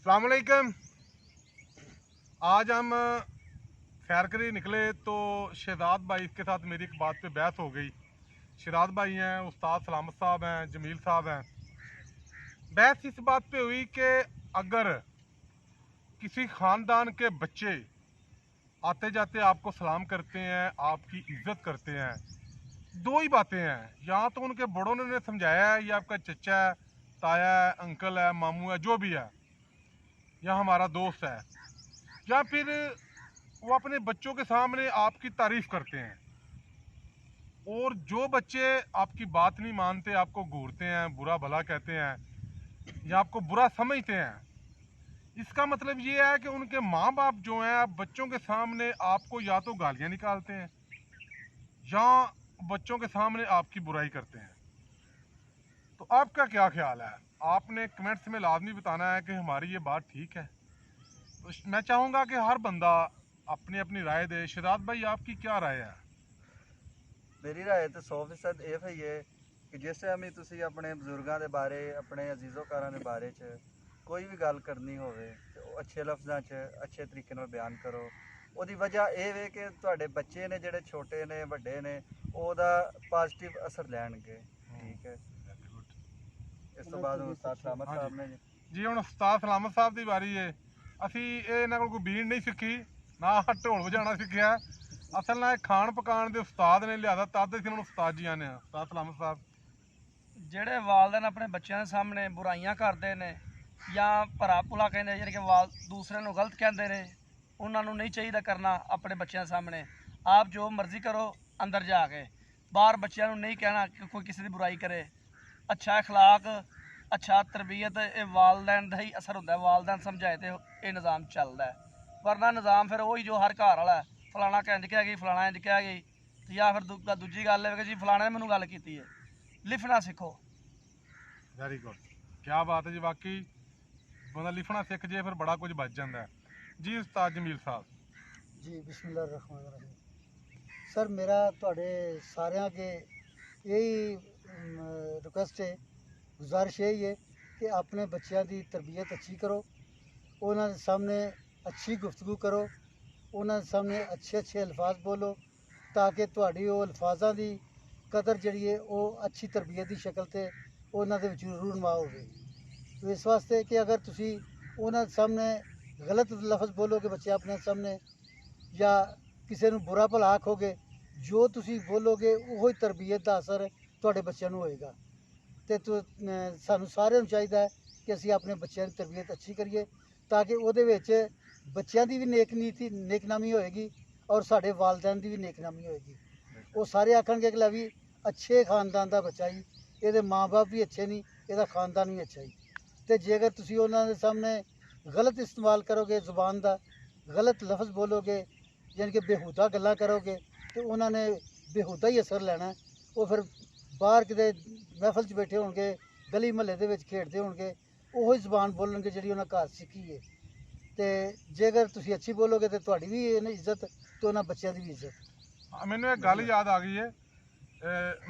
अस्सलाम वालेकुम। आज हम सैर के लिए निकले तो शहजाद भाई के साथ मेरी एक बात पे बहस हो गई। शहजाद भाई हैं, उस्ताद सलामत साहब हैं, जमील साहब हैं। बहस इस बात पे हुई कि अगर किसी ख़ानदान के बच्चे आते जाते आपको सलाम करते हैं, आपकी इज्जत करते हैं, दो ही बातें हैं। या तो उनके बड़ों ने समझाया है, ये आपका चचा है, ताया है, अंकल है, मामू है, जो भी है, या हमारा दोस्त है, या फिर वो अपने बच्चों के सामने आपकी तारीफ करते हैं। और जो बच्चे आपकी बात नहीं मानते, आपको घूरते हैं, बुरा भला कहते हैं या आपको बुरा समझते हैं, इसका मतलब ये है कि उनके माँ बाप जो हैं बच्चों के सामने आपको या तो गालियाँ निकालते हैं या बच्चों के सामने आपकी बुराई करते हैं। तो आपका क्या ख्याल है? आपने कमेंट्स में लाजमी बताना है कि हमारी ये बात ठीक है। तो मैं चाहूँगा कि हर बंदा अपनी अपनी राय दे। शहजाद भाई, आपकी क्या राय है? ਮੇਰੀ ਰਾਏ ਤੇ 100% ਇਹ ਹੈ ਕਿ ਜਿਸ ਟਾਈਮ ਵੀ ਤੁਸੀਂ ਆਪਣੇ ਬਜ਼ੁਰਗਾਂ ਦੇ ਬਾਰੇ, ਆਪਣੇ ਅਜ਼ੀਜ਼ੋਕਾਰਾਂ ਦੇ ਬਾਰੇ 'ਚ ਕੋਈ ਵੀ ਗੱਲ ਕਰਨੀ ਹੋਵੇ ਤੇ ਉਹ ਅੱਛੇ ਲਫ਼ਜ਼ਾਂ 'ਚ ਅੱਛੇ ਤਰੀਕੇ ਨਾਲ ਬਿਆਨ ਕਰੋ। ਉਹਦੀ ਵਜ੍ਹਾ ਇਹ ਵੇ ਕਿ ਤੁਹਾਡੇ ਬੱਚੇ ਨੇ ਜਿਹੜੇ ਛੋਟੇ ਨੇ, ਵੱਡੇ ਨੇ, ਉਹਦਾ ਪੋਜ਼ਿਟਿਵ ਅਸਰ ਲੈਣਗੇ। ਠੀਕ ਹੈ। ਇਸ ਤੋਂ ਬਾਅਦ ਉਸਤਾਦ ਸਲਾਮਤ ਸਾਹਿਬ ਨੇ ਜੀ, ਹੁਣ ਉਸਤਾਦ ਸਲਾਮਤ ਸਾਹਿਬ ਦੀ ਵਾਰੀ ਹੈ। ਅਸੀਂ ਇਹਨਾਂ ਕੋਲ ਕੋਈ ਬੀਨ ਨਹੀਂ ਸਿੱਖੀ, ਨਾ ਢੋਲ ਵਜਾਉਣਾ ਸਿੱਖਿਆ। ਅਸਲ ਨਾਲ ਖਾਣ ਪਕਾਣ ਦੇ ਉਸਤਾਦ ਨੇ ਲਿਆਦਾ, ਤਦ ਅਸੀਂ ਉਹਨਾਂ ਨੂੰ ਉਸਤਾਦ ਜੀ ਆਨੇ ਆ। ਉਸਤਾਦ ਸਲਾਮਤ ਸਾਹਿਬ, ਜਿਹੜੇ ਵਾਲਦੈਨ ਆਪਣੇ ਬੱਚਿਆਂ ਦੇ ਸਾਹਮਣੇ ਬੁਰਾਈਆਂ ਕਰਦੇ ਨੇ ਜਾਂ ਭਰਾ ਭੁਲਾ ਕਹਿੰਦੇ, ਜਿਹੜੇ ਕਿ ਦੂਸਰੇ ਨੂੰ ਗਲਤ ਕਹਿੰਦੇ ਨੇ, ਉਹਨਾਂ ਨੂੰ ਨਹੀਂ ਚਾਹੀਦਾ ਕਰਨਾ ਆਪਣੇ ਬੱਚਿਆਂ ਦੇ ਸਾਹਮਣੇ। ਆਪ ਜੋ ਮਰਜ਼ੀ ਕਰੋ ਅੰਦਰ ਜਾ ਕੇ, ਬਾਹਰ ਬੱਚਿਆਂ ਨੂੰ ਨਹੀਂ ਕਹਿਣਾ ਕਿ ਕੋਈ ਕਿਸੇ ਦੀ ਬੁਰਾਈ ਕਰੇ। ਅੱਛਾ ਅਖਲਾਕ, ਅੱਛਾ ਤਰਬੀਅਤ, ਇਹ ਵਾਲਦੈਨ ਦਾ ਹੀ ਅਸਰ ਹੁੰਦਾ। ਵਾਲਦੈਨ ਸਮਝਾਏ ਤੇ ਇਹ ਨਿਜ਼ਾਮ ਚੱਲਦਾ ਹੈ, ਵਰਨਾ ਨਿਜ਼ਾਮ ਫਿਰ ਉਹੀ ਜੋ ਹਰ ਘਰ ਵਾਲਾ, ਫਲਾਣਾ ਇੰਝ ਕਿਹਾ ਗਈ, ਫਲਾਣਾ ਇੰਝ ਕਿਹਾ ਗਈ। ਜਾਂ ਫਿਰ ਦੂਜੀ ਗੱਲ ਹੈ ਕਿ ਜੀ ਫਲਾਣੇ ਨੇ ਮੈਨੂੰ ਗੱਲ ਕੀਤੀ ਹੈ। ਲਿਖਣਾ ਸਿੱਖੋ। ਵੈਰੀ ਗੁੱਡ, ਕਿਆ ਬਾਤ ਹੈ ਜੀ। ਵਾਕਈ ਬੰਦਾ ਲਿਖਣਾ ਸਿੱਖ ਜੇ ਫਿਰ ਬੜਾ ਕੁਝ ਬਚ ਜਾਂਦਾ ਹੈ। ਜੀ ਉਸਤਾਦ ਜਮੀਲ ਸਾਹਿਬ। जी बिस्मिल्लाह रहमान रहीम। सर, मेरा थोड़े सारे के यही रिक्वेस्ट है, गुजारिश यही है कि अपने बच्चों की तरबियत अच्छी करो, उन्होंने सामने अच्छी गुफ्तगू करो, उन्होंने सामने अच्छे अच्छे अल्फाज बोलो, ताकि थोड़ी वो अल्फाजा की कदर जी है वो अच्छी तरबियत की शक्ल से उन्होंने रूनमा हो। तो इस वास्ते कि अगर तुसी उन्होंने सामने गलत लफ्ज़ बोलोगे बच्चे अपने सामने, या किसी ਨੂੰ बुरा भला आखोगे, जो तुसी बोलोगे वो ही तरबियत का असर ਤੁਹਾਡੇ ਬੱਚਿਆਂ ਨੂੰ ਹੋਏਗਾ। ਤੇ ਸਾਨੂੰ ਸਾਰਿਆਂ ਨੂੰ ਚਾਹੀਦਾ ਹੈ ਕਿ ਅਸੀਂ ਆਪਣੇ ਬੱਚਿਆਂ ਦੀ ਤਰਬੀਅਤ ਅੱਛੀ ਕਰੀਏ, ਤਾਂ ਕਿ ਉਹਦੇ ਵਿੱਚ ਬੱਚਿਆਂ ਦੀ ਵੀ ਨੇਕਨਾਮੀ ਹੋਏਗੀ ਔਰ ਸਾਡੇ ਵਾਲਿदैन ਦੀ ਵੀ ਨੇਕਨਾਮੀ ਹੋਏਗੀ। ਉਹ ਸਾਰੇ ਆਖਣਗੇ ਕਿ ਲੈ ਵੀ ਅੱਛੇ ਖਾਨਦਾਨ ਦਾ ਬੱਚਾ ਹੀ, ਇਹਦੇ ਮਾਂ-ਬਾਪ ਵੀ ਅੱਛੇ ਨਹੀਂ, ਇਹਦਾ ਖਾਨਦਾਨ ਵੀ ਅੱਛਾ ਹੀ। ਤੇ ਜੇਕਰ ਤੁਸੀਂ ਉਹਨਾਂ ਦੇ ਸਾਹਮਣੇ ਗਲਤ ਇਸਤੇਮਾਲ ਕਰੋਗੇ ਜ਼ੁਬਾਨ ਦਾ, ਗਲਤ ਲਫ਼ਜ਼ ਬੋਲੋਗੇ, यानी कि बेहूदा गल्लां करोगे, तो उन्होंने बेहूदा ही असर लेना। वो फिर बाहर किते महफल च बैठे होणगे, गली महल्ले दे विच खेडदे होणगे, ओही ज़बान बोलणगे जिहड़ी उन्हां घर सिक्खी है। ते जेकर तुसीं अच्छी बोलोगे तो तुहाडी भी इज्जत ते उन्हां बच्चों की भी इज्जत। ਮੈਨੂੰ एक गल याद आ गई है।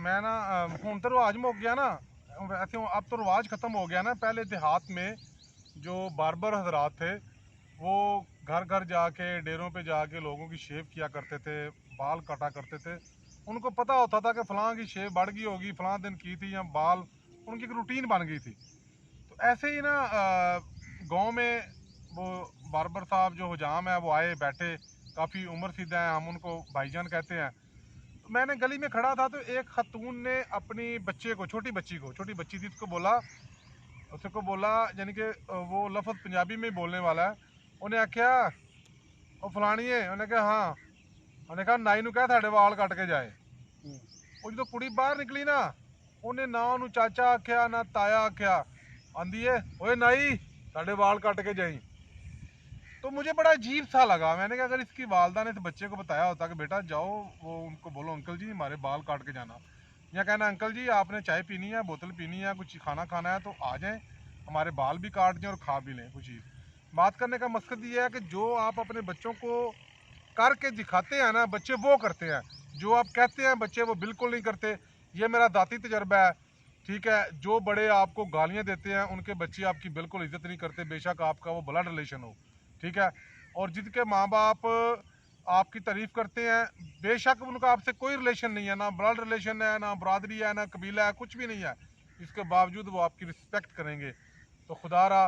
मैं ना ਹੁਣ तो रिवाज मुक गया ना, वैसे अब तो रिवाज ख़त्म हो गया ना। पहले देहात में जो बार्बर हजरात थे वो घर घर जाके, डेरों पे जाके लोगों की शेव किया करते थे, बाल काटा करते थे। उनको पता होता था कि फ़लाँ की शेव बढ़ गई होगी, फ़लाँ दिन की थी, या बाल उनकी एक रूटीन बन गई थी। तो ऐसे ही ना गांव में वो बार्बर साहब जो हुजाम है वो आए, बैठे, काफ़ी उम्र सीधा है, हम उनको भाईजान कहते हैं। तो मैंने गली में खड़ा था तो एक खतून ने अपनी बच्चे को, छोटी बच्ची थी, उसको बोला, यानी कि वो लफ्ज़ पंजाबी में बोलने वाला है। उन्हें आख्या, ਉਹ ਫਲਾਣੀ ਹੈ। ਉਹਨੇ ਕਿਹਾ ਹਾਂ। ਉਹਨੇ ਕਿਹਾ ਨਾਈ ਨੂੰ ਕਹਿ ਸਾਡੇ ਵਾਲ ਕੱਟ ਕੇ ਜਾਏ। ਉਹ ਜਦੋਂ ਕੁੜੀ ਬਾਹਰ ਨਿਕਲੀ ਨਾ, ਉਹਨੇ ਨਾ ਉਹਨੂੰ ਚਾਚਾ ਆਖਿਆ ਨਾ ਤਾਇਆ ਆਖਿਆ, ਆਂਦੀ है ओए नाई साढ़े वाल काट के जाई। तो मुझे बड़ा अजीब सा लगा। मैंने कहा अगर इसकी वालदा ने इस बच्चे को बताया होता कि बेटा जाओ, वो उनको बोलो अंकल जी हमारे बाल काट के जाना, या कहना अंकल जी आपने चाय पीनी है, बोतल पीनी है, कुछ खाना खाना है तो आ जाएं, हमारे बाल भी काट दें और खा भी लें कुछ चीज़। बात करने का मकसद ये है कि जो आप अपने बच्चों को करके दिखाते हैं ना, बच्चे वो करते हैं। जो आप कहते हैं बच्चे वो बिल्कुल नहीं करते। ये मेरा दाती तजर्बा है। ठीक है। जो बड़े आपको गालियां देते हैं उनके बच्चे आपकी बिल्कुल इज्जत नहीं करते, बेशक आपका वो ब्लड रिलेशन हो, ठीक है। और जिनके माँ बाप आपकी तारीफ करते हैं, बेशक उनका आपसे कोई रिलेशन नहीं है, ना ब्लड रिलेशन है, ना बरादरी है, ना कबीला है, कुछ भी नहीं है, इसके बावजूद वो आपकी रिस्पेक्ट करेंगे। तो खुदारा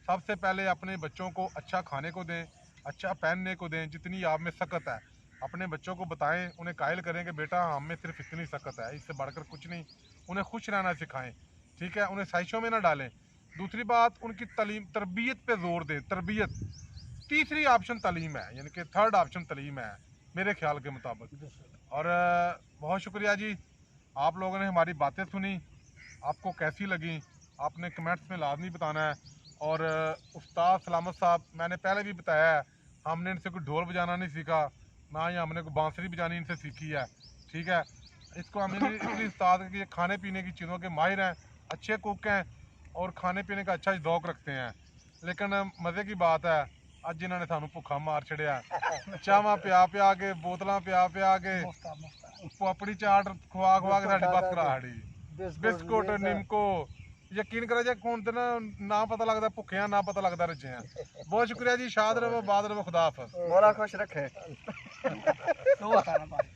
सबसे पहले अपने बच्चों को अच्छा खाने को दें, अच्छा पहनने को दें, जितनी आप में सकत है अपने बच्चों को बताएं, उन्हें कायल करें कि बेटा हम में सिर्फ इतनी सकत है, इससे बढ़कर कुछ नहीं। उन्हें खुश रहना सिखाएं, ठीक है, उन्हें साजिशों में ना डालें। दूसरी बात, उनकी तालीम तरबियत पे जोर दें, तरबियत। तीसरी ऑप्शन तालीम है, यानी कि थर्ड ऑप्शन तालीम है मेरे ख्याल के मुताबिक। और बहुत शुक्रिया जी, आप लोगों ने हमारी बातें सुनी, आपको कैसी लगी आपने कमेंट्स में लाजमी बताना है। और उस्ताद सलामत साहब, मैंने पहले भी बताया है, हमने इनसे कोई ढोल बजाना नहीं सीखा, ना ही हमने कोई बांसुरी बजानी इनसे सीखी है, ठीक है। इसको हम इसलिए उस्ताद के खाने पीने की चीज़ों के माहिर हैं, अच्छे कुक हैं और खाने पीने का अच्छा शौक रखते हैं। लेकिन मज़े की बात है, ਅੱਜ ਇਹਨਾਂ ਨੇ ਸਾਨੂੰ ਭੁੱਖਾ ਮਾਰ ਛੜਿਆ, ਚਾਹਾਂ ਪਿਆ ਪਿਆ ਕੇ, ਬੋਤਲਾਂ ਪਿਆ ਪਿਆ ਕੇ, ਪਾਪੜੀ ਚਾਟ ਖਵਾ ਖਵਾ ਕੇ ਸਾਡੀ ਬਸ ਕਰਾ ਛੜੀ। ਬਿਸਕੁਟ ਨਿੰਮਕੋ, ਯਕੀਨ ਕਰੋ ਜੇ ਹੁਣ ਤੇ ਨਾ ਪਤਾ ਲੱਗਦਾ ਭੁੱਖਿਆਂ, ਨਾ ਪਤਾ ਲੱਗਦਾ ਰੱਜਿਆਂ। ਬਹੁਤ ਸ਼ੁਕਰੀਆ ਜੀ, ਸ਼ਾਦ ਰਹੋ, ਬਾਦ ਰਹੋ, खुदा हाफिज़। मौला खुश रखे।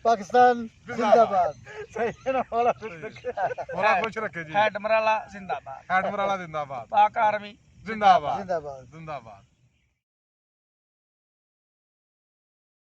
पाकिस्तान जिंदाबाद। सही है ना, मौला खुश रखे। ਮੌਲਾ ਖੁਸ਼ ਰੱਖੇ ਜੀ। ਹੈਡ ਮਰਾਲਾ ਜ਼ਿੰਦਾਬਾਦ, ਹੈਡ ਮਰਾਲਾ ਜ਼ਿੰਦਾਬਾਦ, ਪਾਕ ਆਰਮੀ ਜ਼ਿੰਦਾਬਾਦ जिंदाबाद। ਜ਼ਿੰਦਾਬਾਦ।